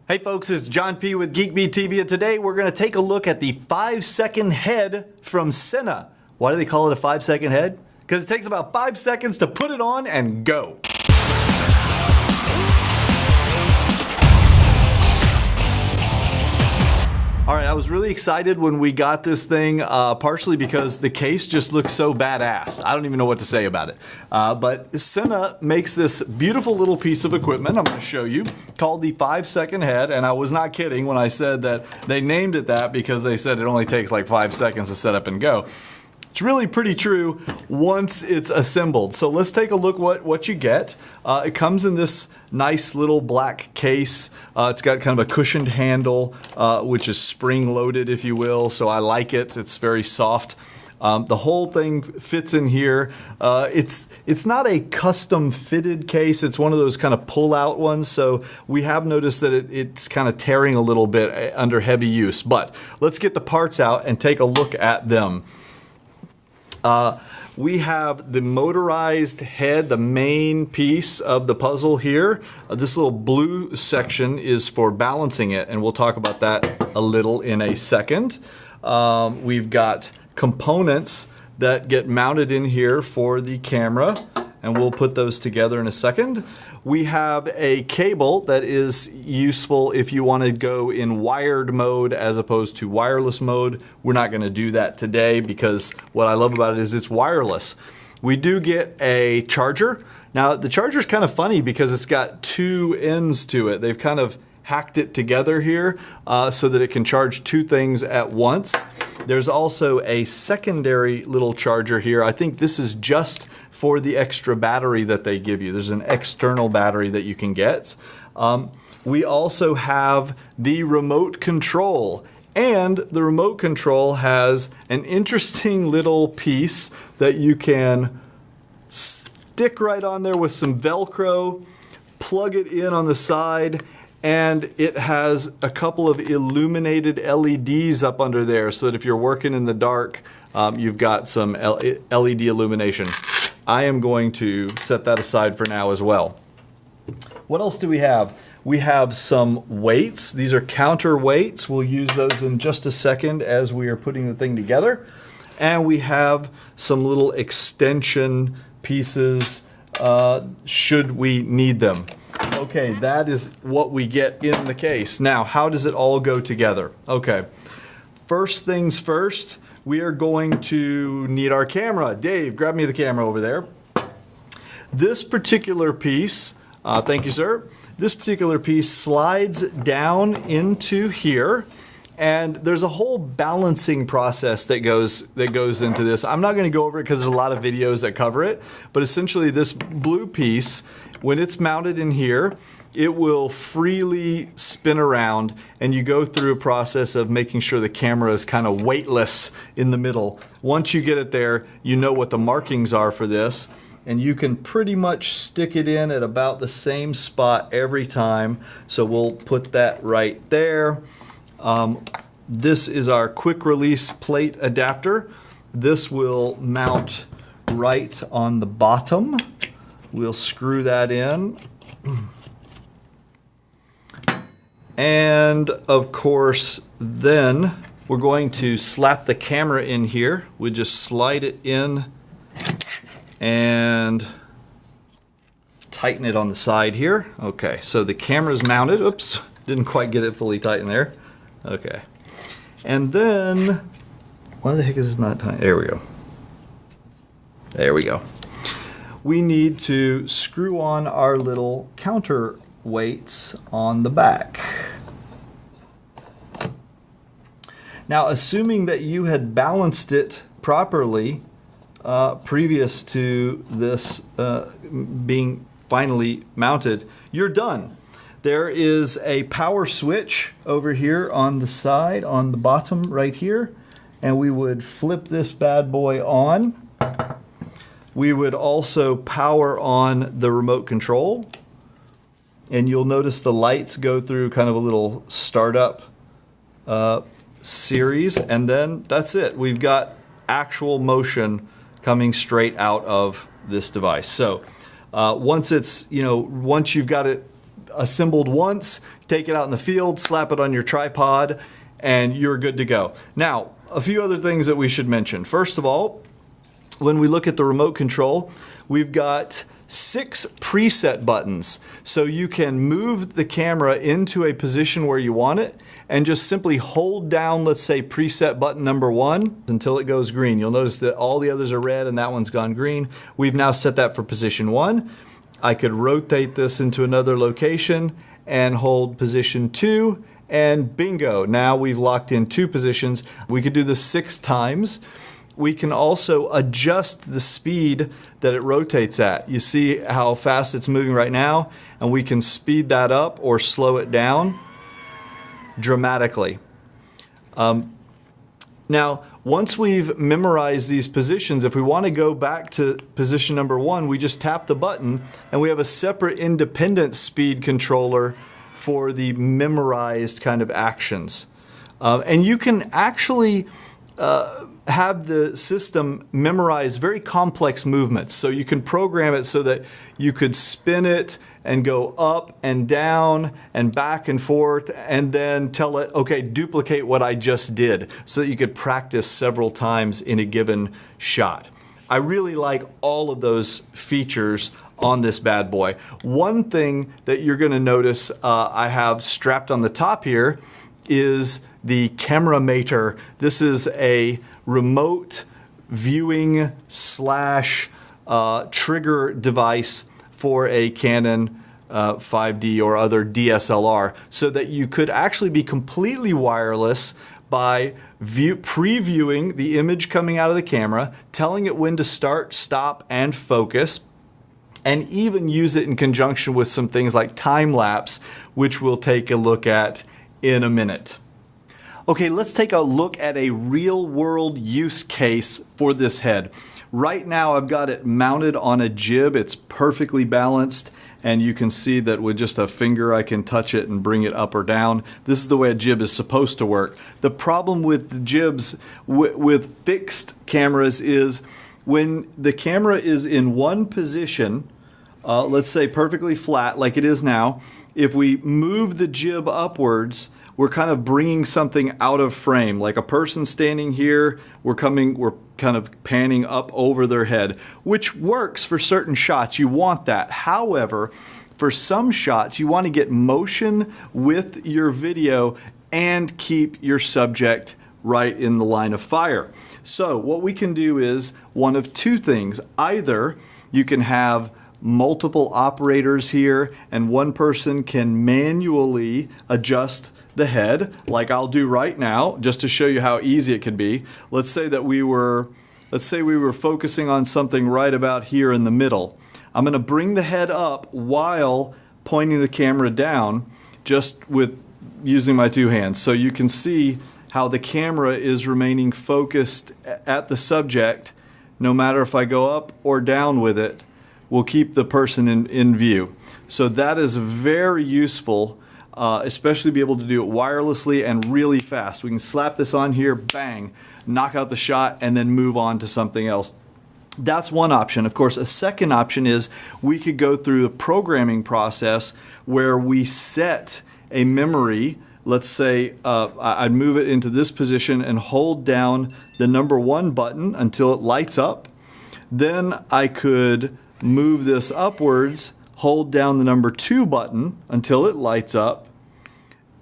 Hey folks, it's John P. with Geek Beat TV, and today we're going to take a look at the 5-second head from Senna. Why do they call it a 5-second head? Because it takes about 5 seconds to put it on and go. All right, I was really excited when we got this thing, partially because the case just looks so badass. I don't even know what to say about it. But Senna makes this beautiful little piece of equipment I'm going to show you called the 5-second head, and I was not kidding when I said that they named it that because they said it only takes like 5 seconds to set up and go. It's really pretty true once it's assembled. So let's take a look what you get. It comes in this nice little black case. It's got kind of a cushioned handle, which is spring-loaded, if you will. So I like it. It's very soft. The whole thing fits in here. It's not a custom-fitted case. It's one of those kind of pull-out ones. So we have noticed that it's kind of tearing a little bit under heavy use. But let's get the parts out and take a look at them. We have the motorized head, the main piece of the puzzle here. This little blue section is for balancing it, and we'll talk about that a little in a second. We've got components that get mounted in here for the camera, and we'll put those together in a second. We have a cable that is useful if you want to go in wired mode as opposed to wireless mode. We're not going to do that today because what I love about it is it's wireless. We do get a charger. Now the charger is kind of funny because it's got two ends to it. They've kind of hacked it together here so that it can charge two things at once. There's also a secondary little charger here. I think this is just for the extra battery that they give you. There's an external battery that you can get. We also have the remote control. And the remote control has an interesting little piece that you can stick right on there with some Velcro, plug it in on the side, and it has a couple of illuminated LEDs up under there so that if you're working in the dark, you've got some LED illumination. I am going to set that aside for now as well. What else do we have? We have some weights. These are counter weights. We'll use those in just a second as we are putting the thing together. And we have some little extension pieces should we need them. Okay, that is what we get in the case. Now, how does it all go together? Okay, first things first, we are going to need our camera. Dave, grab me the camera over there. This particular piece, thank you, sir. This particular piece slides down into here, and there's a whole balancing process that goes into this. I'm not going to go over it because there's a lot of videos that cover it, but essentially this blue piece, when it's mounted in here, it will freely spin around, and you go through a process of making sure the camera is kind of weightless in the middle. Once you get it there, you know what the markings are for this, and you can pretty much stick it in at about the same spot every time. So we'll put that right there. This is our quick release plate adapter. This will mount right on the bottom. We'll screw that in. And of course, then we're going to slap the camera in here. We just slide it in and tighten it on the side here. Okay, so the camera's mounted. Oops, didn't quite get it fully tightened there. Okay. And then, why the heck is this not tight? There we go. There we go. We need to screw on our little counterweights on the back. Now, assuming that you had balanced it properly previous to this being finally mounted, you're done. There is a power switch over here on the side, on the bottom right here, and we would flip this bad boy on. We would also power on the remote control, and you'll notice the lights go through kind of a little startup series, and then that's it. We've got actual motion coming straight out of this device. So Once you've got it assembled once, take it out in the field, slap it on your tripod, and you're good to go. Now, a few other things that we should mention. First of all, when we look at the remote control, we've got 6 preset buttons. So you can move the camera into a position where you want it and just simply hold down, let's say, preset button number 1 until it goes green. You'll notice that all the others are red and that one's gone green. We've now set that for position 1. I could rotate this into another location and hold position 2, and bingo, now we've locked in 2 positions. We could do this 6 times. We can also adjust the speed that it rotates at. You see how fast it's moving right now, and we can speed that up or slow it down dramatically. Now, once we've memorized these positions, if we want to go back to position number 1, we just tap the button, and we have a separate independent speed controller for the memorized kind of actions. And you can actually have the system memorize very complex movements. So you can program it so that you could spin it and go up and down and back and forth, and then tell it, okay, duplicate what I just did, so that you could practice several times in a given shot. I really like all of those features on this bad boy. One thing that you're going to notice I have strapped on the top here is the camera mater. This is a remote viewing / trigger device for a Canon 5D or other DSLR, so that you could actually be completely wireless by previewing the image coming out of the camera, telling it when to start, stop, and focus, and even use it in conjunction with some things like time lapse, which we'll take a look at in a minute. Okay, let's take a look at a real world use case for this head. Right now I've got it mounted on a jib. It's perfectly balanced, and you can see that with just a finger I can touch it and bring it up or down. This is the way a jib is supposed to work. The problem with the jibs with fixed cameras is when the camera is in one position, let's say perfectly flat like it is now, if we move the jib upwards, we're kind of bringing something out of frame. Like a person standing here, we're kind of panning up over their head, which works for certain shots. You want that. However, for some shots, you want to get motion with your video and keep your subject right in the line of fire. So what we can do is one of 2 things. Either you can have multiple operators here, and one person can manually adjust the head, like I'll do right now, just to show you how easy it could be. Let's say we were focusing on something right about here in the middle. I'm going to bring the head up while pointing the camera down, just with using my 2 hands. So you can see how the camera is remaining focused at the subject, no matter if I go up or down with it. Will keep the person in view. So that is very useful, especially to be able to do it wirelessly and really fast. We can slap this on here, bang, knock out the shot, and then move on to something else. That's one option. Of course, a second option is we could go through the programming process where we set a memory. Let's say I'd move it into this position and hold down the number 1 button until it lights up. Then I could move this upwards, hold down the number 2 button until it lights up,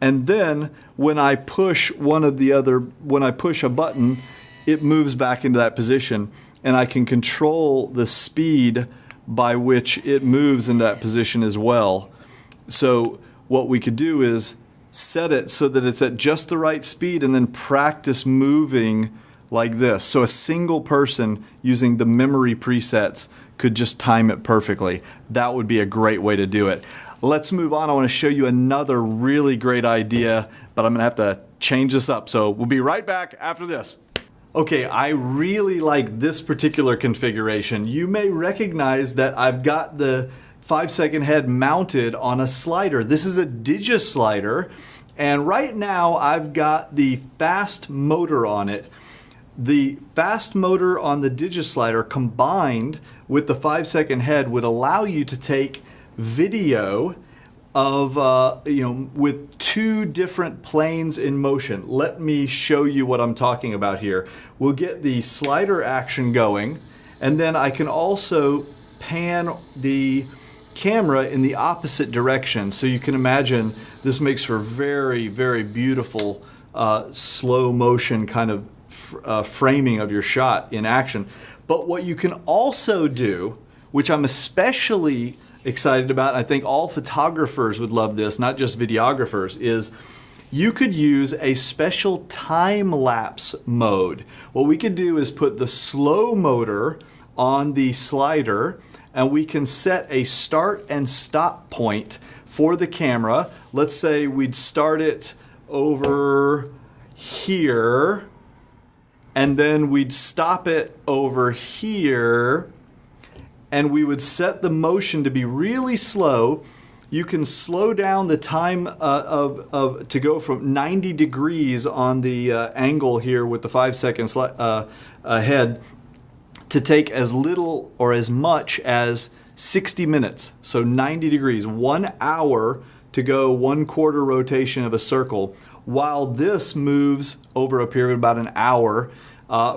and then when I push a button, it moves back into that position, and I can control the speed by which it moves into that position as well. So what we could do is set it so that it's at just the right speed and then practice moving like this. So a single person using the memory presets could just time it perfectly. That would be a great way to do it. Let's move on. I want to show you another really great idea, but I'm going to have to change this up. So we'll be right back after this. Okay, I really like this particular configuration. You may recognize that I've got the 5-second head mounted on a slider. This is a DigiSlider, and right now I've got the fast motor on it. The fast motor on the DigiSlider combined with the 5-second head would allow you to take video of, with two different planes in motion. Let me show you what I'm talking about here. We'll get the slider action going, and then I can also pan the camera in the opposite direction. So you can imagine this makes for very, very beautiful slow motion kind of framing of your shot in action. But what you can also do, which I'm especially excited about, I think all photographers would love this, not just videographers, is you could use a special time-lapse mode. What we could do is put the slow motor on the slider, and we can set a start and stop point for the camera. Let's say we'd start it over here, and then we'd stop it over here, and we would set the motion to be really slow. You can slow down the time to go from 90 degrees on the angle here with the 5-second head to take as little or as much as 60 minutes. So 90 degrees, 1 hour to go 1/4 rotation of a circle, while this moves over a period of about an hour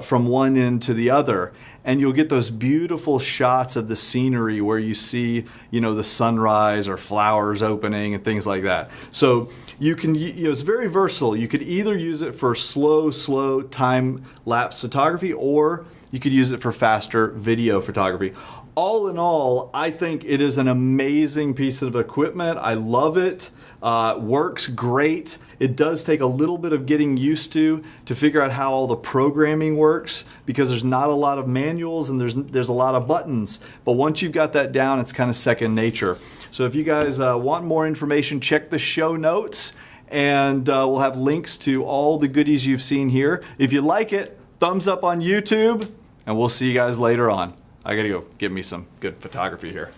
from one end to the other. And you'll get those beautiful shots of the scenery where you see, the sunrise or flowers opening and things like that. So you can, it's very versatile. You could either use it for slow time-lapse photography, or you could use it for faster video photography. All in all, I think it is an amazing piece of equipment. I love it. Works great. It does take a little bit of getting used to figure out how all the programming works, because there's not a lot of manuals and there's a lot of buttons. But once you've got that down, it's kind of second nature. So if you guys want more information, check the show notes, and we'll have links to all the goodies you've seen here. If you like it, thumbs up on YouTube, and we'll see you guys later on. I gotta go get me some good photography here.